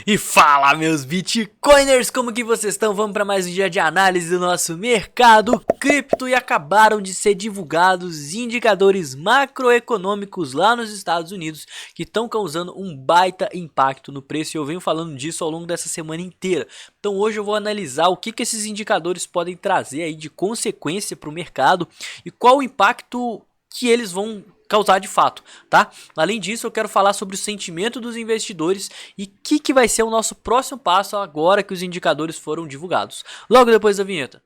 E fala, meus Bitcoiners, como que vocês estão? Vamos para mais um dia de análise do nosso mercado cripto. E acabaram de ser divulgados indicadores macroeconômicos lá nos Estados Unidos que estão causando um baita impacto no preço, e eu venho falando disso ao longo dessa semana inteira. Então hoje eu vou analisar o que esses indicadores podem trazer aí de consequência para o mercado e qual o impacto que eles vão causar de fato, tá? Além disso, eu quero falar sobre o sentimento dos investidores e o que vai ser o nosso próximo passo agora que os indicadores foram divulgados. Logo depois da vinheta.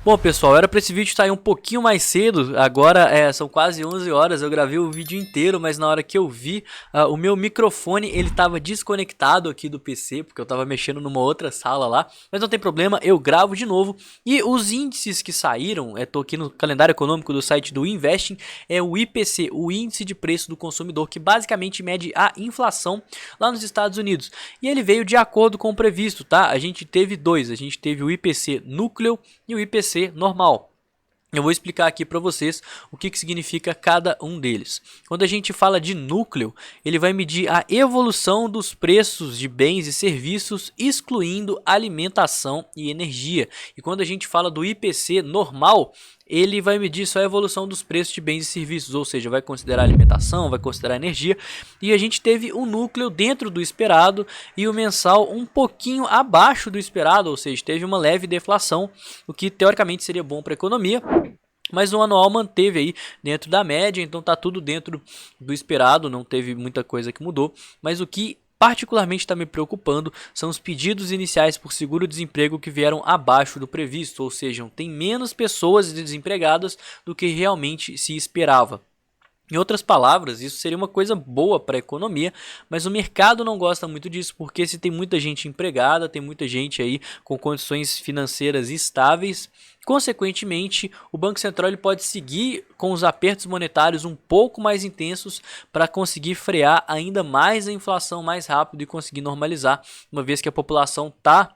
Bom, pessoal, era para esse vídeo sair um pouquinho mais cedo, agora são quase 11 horas, eu gravei o vídeo inteiro, mas na hora que eu vi, o meu microfone ele estava desconectado aqui do PC, porque eu estava mexendo numa outra sala lá, mas não tem problema, eu gravo de novo. E os índices que saíram, tô aqui no calendário econômico do site do Investing, é o IPC, o Índice de Preço do Consumidor, que basicamente mede a inflação lá nos Estados Unidos, e ele veio de acordo com o previsto, tá? A gente teve dois, a gente teve o IPC núcleo e o IPC normal. Eu vou explicar aqui para vocês o que significa cada um deles. Quando a gente fala de núcleo, ele vai medir a evolução dos preços de bens e serviços, excluindo alimentação e energia. E quando a gente fala do IPC normal, ele vai medir só a evolução dos preços de bens e serviços, ou seja, vai considerar alimentação, vai considerar energia. E a gente teve o núcleo dentro do esperado e o mensal um pouquinho abaixo do esperado, ou seja, teve uma leve deflação, o que teoricamente seria bom para a economia. Mas o anual manteve aí dentro da média, então tá tudo dentro do esperado, não teve muita coisa que mudou. Mas o que particularmente está me preocupando são os pedidos iniciais por seguro-desemprego que vieram abaixo do previsto, ou seja, tem menos pessoas desempregadas do que realmente se esperava. Em outras palavras, isso seria uma coisa boa para a economia, mas o mercado não gosta muito disso, porque se tem muita gente empregada, tem muita gente aí com condições financeiras estáveis, consequentemente, o Banco Central ele pode seguir com os apertos monetários um pouco mais intensos para conseguir frear ainda mais a inflação mais rápido e conseguir normalizar, uma vez que a população está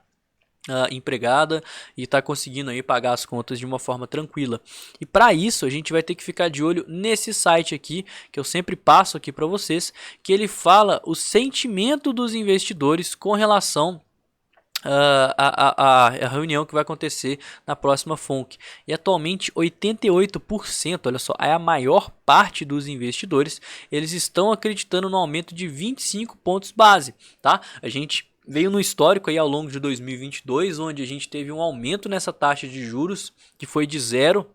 empregada e está conseguindo aí pagar as contas de uma forma tranquila. E para isso a gente vai ter que ficar de olho nesse site aqui, que eu sempre passo aqui para vocês, que ele fala o sentimento dos investidores com relação a reunião que vai acontecer na próxima FONC. E atualmente 88%, olha só, é a maior parte dos investidores, eles estão acreditando no aumento de 25 pontos base, tá? A gente veio no histórico aí ao longo de 2022, onde a gente teve um aumento nessa taxa de juros, que foi de 0.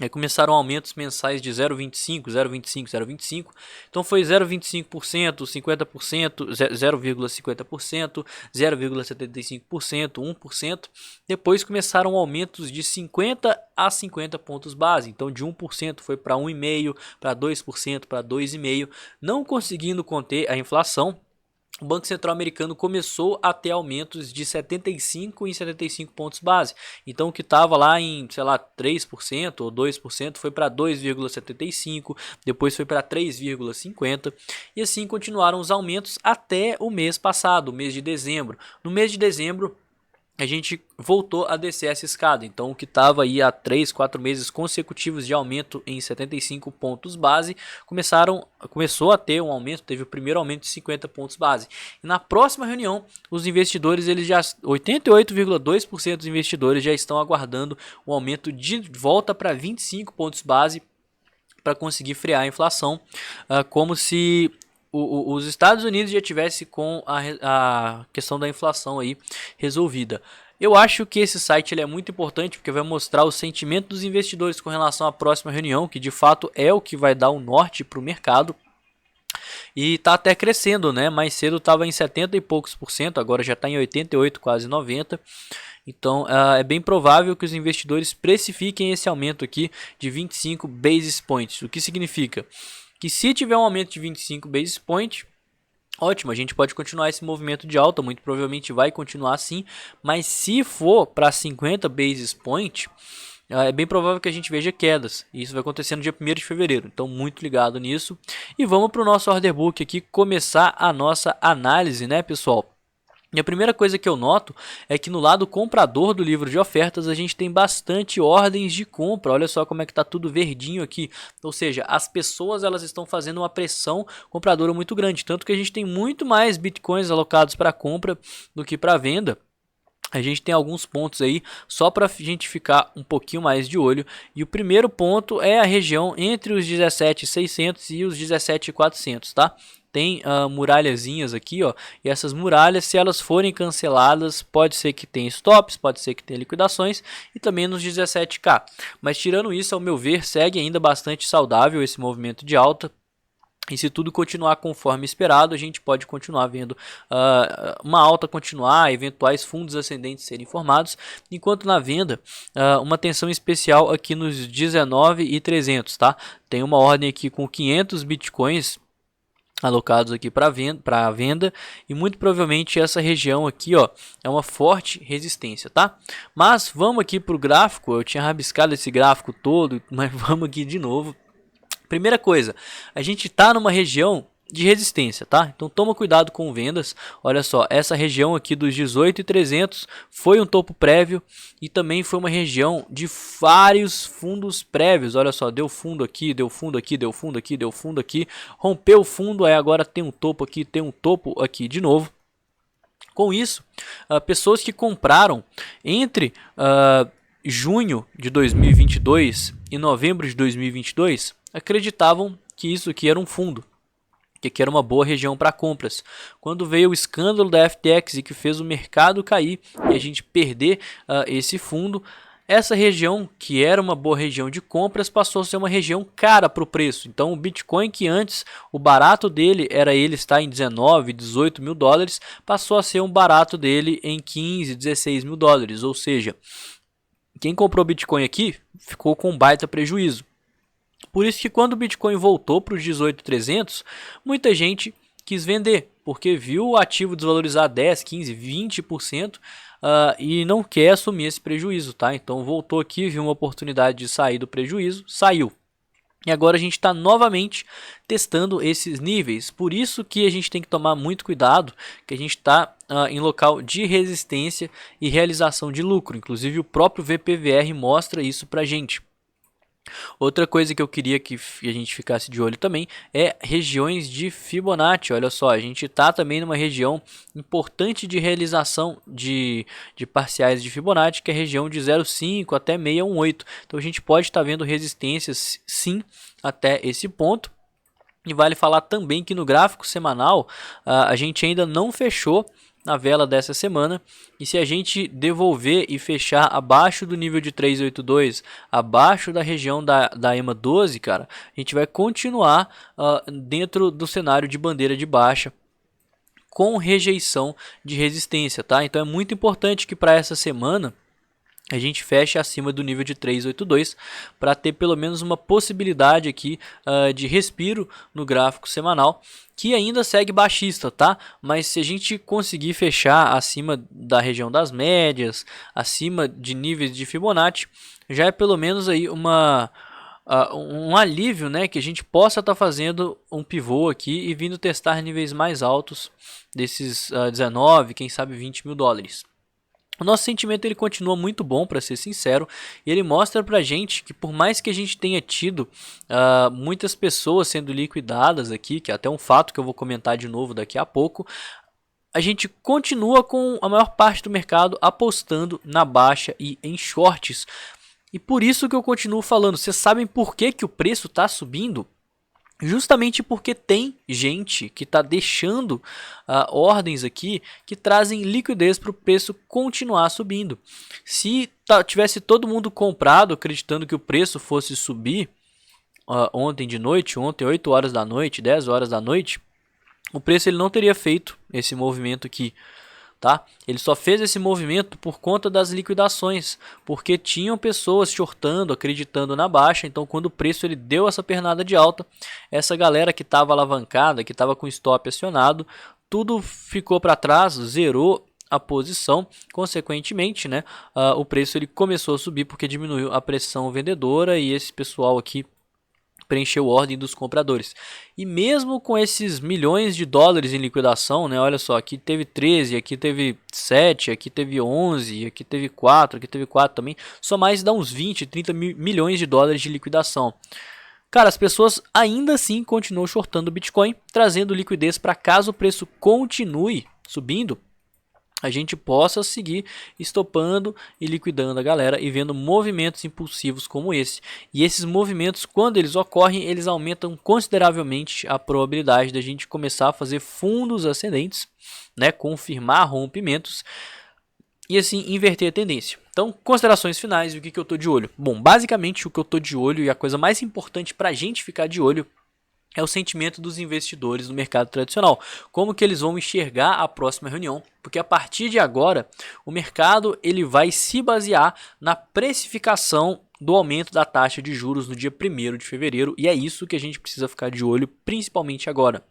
Aí começaram aumentos mensais de 0,25, 0,25, 0,25. Então foi 0,25%, 50%, 0,50%, 0,75%, 1%. Depois começaram aumentos de 50 a 50 pontos base. Então de 1% foi para 1,5%, para 2%, para 2,5%, não conseguindo conter a inflação. O Banco Central americano começou a ter aumentos de 75 em 75 pontos base. Então o que estava lá em, sei lá, 3% ou 2% foi para 2,75, depois foi para 3,50 e assim continuaram os aumentos até o mês passado, o mês de dezembro. No mês de dezembro a gente voltou a descer essa escada, então o que estava aí há 3, 4 meses consecutivos de aumento em 75 pontos base, começou a ter um aumento, teve o primeiro aumento de 50 pontos base. E na próxima reunião, os investidores, 88,2% dos investidores já estão aguardando um aumento de volta para 25 pontos base para conseguir frear a inflação, como se os Estados Unidos já tivesse com a questão da inflação aí resolvida. Eu acho que esse site ele é muito importante porque vai mostrar o sentimento dos investidores com relação à próxima reunião, que de fato é o que vai dar o norte para o mercado. E está até crescendo, né? Mais cedo estava em 70 e poucos por cento, agora já está em 88, quase 90%. Então é bem provável que os investidores precifiquem esse aumento aqui de 25 basis points. O que significa? Que se tiver um aumento de 25 basis points, ótimo, a gente pode continuar esse movimento de alta, muito provavelmente vai continuar assim, mas se for para 50 basis points, é bem provável que a gente veja quedas, e isso vai acontecer no dia 1º de fevereiro, então muito ligado nisso. E vamos para o nosso order book aqui, começar a nossa análise, né, pessoal? E a primeira coisa que eu noto é que no lado comprador do livro de ofertas a gente tem bastante ordens de compra. Olha só como é que tá tudo verdinho aqui. Ou seja, as pessoas elas estão fazendo uma pressão compradora muito grande, tanto que a gente tem muito mais bitcoins alocados para compra do que para venda. A gente tem alguns pontos aí só para a gente ficar um pouquinho mais de olho. E o primeiro ponto é a região entre os 17.600 e os 17.400, tá? Tem muralhazinhas aqui, ó, e essas muralhas, se elas forem canceladas, pode ser que tenha stops, pode ser que tenha liquidações, e também nos 17k. Mas tirando isso, ao meu ver, segue ainda bastante saudável esse movimento de alta. E se tudo continuar conforme esperado, a gente pode continuar vendo uma alta continuar, eventuais fundos ascendentes serem formados, enquanto na venda, uma atenção especial aqui nos 19.300, tá? Tem uma ordem aqui com 500 bitcoins alocados aqui para venda, e muito provavelmente essa região aqui, ó, é uma forte resistência, tá? Mas vamos aqui para o gráfico. Eu tinha rabiscado esse gráfico todo, mas vamos aqui de novo. Primeira coisa, a gente está numa região de resistência, tá? Então toma cuidado com vendas. Olha só, essa região aqui dos 18.300 foi um topo prévio e também foi uma região de vários fundos prévios. Olha só, deu fundo aqui, deu fundo aqui, deu fundo aqui, deu fundo aqui, rompeu o fundo, aí agora tem um topo aqui, tem um topo aqui de novo. Com isso, pessoas que compraram entre junho de 2022 e novembro de 2022 acreditavam que isso aqui era um fundo, que aqui era uma boa região para compras. Quando veio o escândalo da FTX e que fez o mercado cair e a gente perder esse fundo, essa região, que era uma boa região de compras, passou a ser uma região cara para o preço. Então o Bitcoin, que antes o barato dele era ele estar em 19, 18 mil dólares, passou a ser um barato dele em 15, 16 mil dólares. Ou seja, quem comprou Bitcoin aqui ficou com um baita prejuízo. Por isso que quando o Bitcoin voltou para os 18.300, muita gente quis vender, porque viu o ativo desvalorizar 10, 15, 20% e não quer assumir esse prejuízo, tá? Então voltou aqui, viu uma oportunidade de sair do prejuízo, saiu. E agora a gente está novamente testando esses níveis. Por isso que a gente tem que tomar muito cuidado, que a gente está em local de resistência e realização de lucro. Inclusive o próprio VPVR mostra isso para a gente. Outra coisa que eu queria que a gente ficasse de olho também é regiões de Fibonacci. Olha só, a gente está também numa região importante de realização de parciais de Fibonacci, que é a região de 0,5 até 618. Então a gente pode estar vendo resistências sim até esse ponto. E vale falar também que no gráfico semanal a gente ainda não fechou na vela dessa semana, e se a gente devolver e fechar abaixo do nível de 382, abaixo da região da EMA 12, cara, a gente vai continuar dentro do cenário de bandeira de baixa com rejeição de resistência, tá? Então é muito importante que para essa semana a gente feche acima do nível de 382 para ter pelo menos uma possibilidade aqui de respiro no gráfico semanal, que ainda segue baixista, tá? Mas se a gente conseguir fechar acima da região das médias, acima de níveis de Fibonacci, já é pelo menos aí um alívio, né? Que a gente possa estar fazendo um pivô aqui e vindo testar níveis mais altos desses 19, quem sabe 20 mil dólares. O nosso sentimento ele continua muito bom, para ser sincero, e ele mostra pra gente que por mais que a gente tenha tido muitas pessoas sendo liquidadas aqui, que é até um fato que eu vou comentar de novo daqui a pouco, a gente continua com a maior parte do mercado apostando na baixa e em shorts. E por isso que eu continuo falando, vocês sabem por que o preço está subindo? Justamente porque tem gente que está deixando ordens aqui que trazem liquidez para o preço continuar subindo. Se tivesse todo mundo comprado acreditando que o preço fosse subir ontem de noite, ontem 8 horas da noite, 10 horas da noite, o preço ele não teria feito esse movimento aqui. Tá? Ele só fez esse movimento por conta das liquidações, porque tinham pessoas shortando, acreditando na baixa. Então quando o preço ele deu essa pernada de alta, essa galera que estava alavancada, que estava com stop acionado, tudo ficou para trás, zerou a posição. Consequentemente, né, o preço ele começou a subir porque diminuiu a pressão vendedora, e esse pessoal aqui preencheu a ordem dos compradores. E mesmo com esses milhões de dólares em liquidação, né, olha só, aqui teve 13, aqui teve 7, aqui teve 11, aqui teve 4, aqui teve 4 também, só mais dá uns 20, 30 milhões de dólares de liquidação. Cara, as pessoas ainda assim continuam shortando o Bitcoin, trazendo liquidez para caso o preço continue subindo, a gente possa seguir estopando e liquidando a galera e vendo movimentos impulsivos como esse. E esses movimentos, quando eles ocorrem, eles aumentam consideravelmente a probabilidade da gente começar a fazer fundos ascendentes, né, confirmar rompimentos e assim inverter a tendência. Então, considerações finais, o que eu estou de olho? Bom, basicamente o que eu estou de olho e a coisa mais importante para a gente ficar de olho é o sentimento dos investidores no mercado tradicional. Como que eles vão enxergar a próxima reunião? Porque a partir de agora, o mercado ele vai se basear na precificação do aumento da taxa de juros no dia 1º de fevereiro. E é isso que a gente precisa ficar de olho, principalmente agora.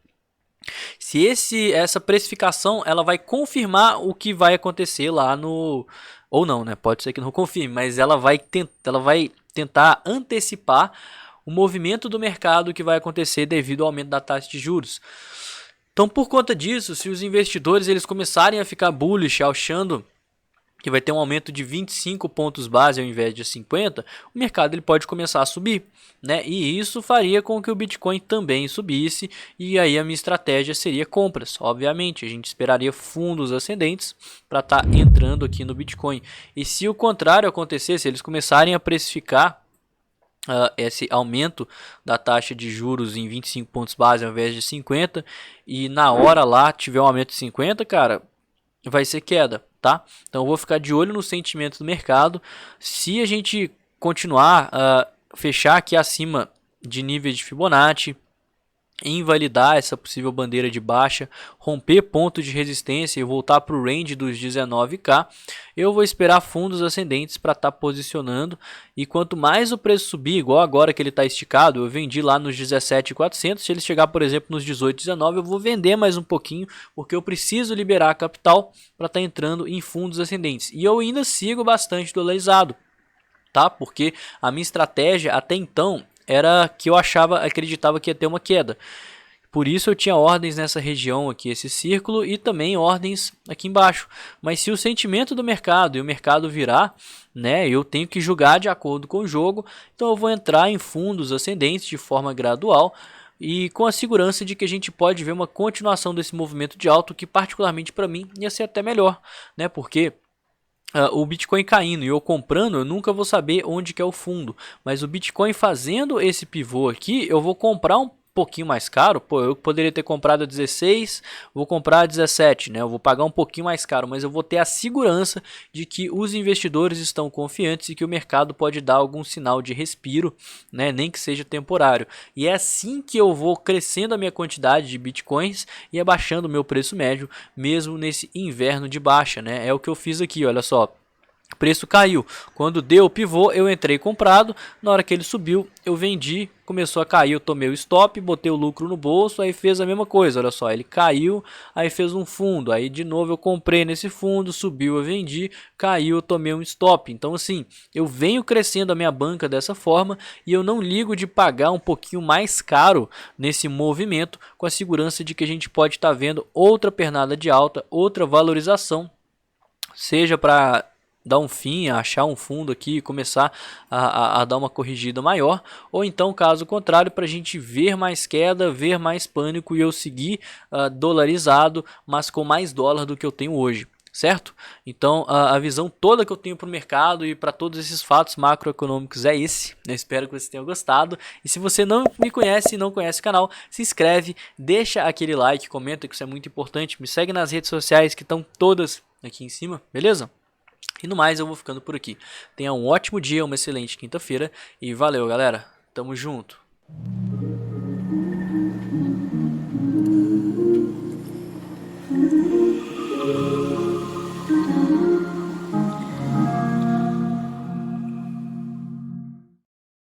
Se essa precificação ela vai confirmar o que vai acontecer lá no... Ou não, né? Pode ser que não confirme, mas ela vai tentar antecipar o movimento do mercado que vai acontecer devido ao aumento da taxa de juros. Então, por conta disso, se os investidores eles começarem a ficar bullish, achando que vai ter um aumento de 25 pontos base ao invés de 50, o mercado ele pode começar a subir, né? E isso faria com que o Bitcoin também subisse, e aí a minha estratégia seria compras. Obviamente, a gente esperaria fundos ascendentes para estar entrando aqui no Bitcoin. E se o contrário acontecer, se eles começarem a precificar esse aumento da taxa de juros em 25 pontos base ao invés de 50 e na hora lá tiver um aumento de 50, cara, vai ser queda, tá? Então eu vou ficar de olho no sentimento do mercado. Se a gente continuar fechar aqui acima de níveis de Fibonacci, invalidar essa possível bandeira de baixa, romper ponto de resistência e voltar para o range dos 19k, eu vou esperar fundos ascendentes para estar posicionando, e quanto mais o preço subir, igual agora que ele está esticado, eu vendi lá nos 17.400, se ele chegar por exemplo nos 18.19, eu vou vender mais um pouquinho, porque eu preciso liberar capital para estar entrando em fundos ascendentes, e eu ainda sigo bastante dolarizado, tá? Porque a minha estratégia até então era que eu acreditava que ia ter uma queda. Por isso eu tinha ordens nessa região aqui, esse círculo, e também ordens aqui embaixo. Mas se o sentimento do mercado e o mercado virar, né, eu tenho que julgar de acordo com o jogo. Então eu vou entrar em fundos ascendentes de forma gradual e com a segurança de que a gente pode ver uma continuação desse movimento de alto, que particularmente para mim ia ser até melhor, né? Porque o Bitcoin caindo e eu comprando, eu nunca vou saber onde que é o fundo. Mas o Bitcoin fazendo esse pivô aqui, eu vou comprar um pouquinho mais caro. Pô, eu poderia ter comprado a 16, vou comprar a 17, né? Eu vou pagar um pouquinho mais caro, mas eu vou ter a segurança de que os investidores estão confiantes e que o mercado pode dar algum sinal de respiro, né? Nem que seja temporário. E é assim que eu vou crescendo a minha quantidade de Bitcoins e abaixando o meu preço médio, mesmo nesse inverno de baixa, né? É o que eu fiz aqui, olha só. O preço caiu, quando deu o pivô eu entrei comprado, na hora que ele subiu eu vendi, começou a cair, eu tomei o stop, botei o lucro no bolso, aí fez a mesma coisa, olha só, ele caiu, aí fez um fundo, aí de novo eu comprei nesse fundo, subiu, eu vendi, caiu, eu tomei um stop. Então assim, eu venho crescendo a minha banca dessa forma e eu não ligo de pagar um pouquinho mais caro nesse movimento, com a segurança de que a gente pode estar vendo outra pernada de alta, outra valorização, seja para dar um fim, achar um fundo aqui e começar a dar uma corrigida maior, ou então caso contrário, para a gente ver mais queda, ver mais pânico e eu seguir dolarizado, mas com mais dólar do que eu tenho hoje, certo? Então a visão toda que eu tenho para o mercado e para todos esses fatos macroeconômicos é esse. Eu espero que você tenha gostado, e se você não me conhece e não conhece o canal, se inscreve, deixa aquele like, comenta, que isso é muito importante, me segue nas redes sociais que estão todas aqui em cima, beleza? E no mais eu vou ficando por aqui. Tenha um ótimo dia, uma excelente quinta-feira e valeu, galera. Tamo junto.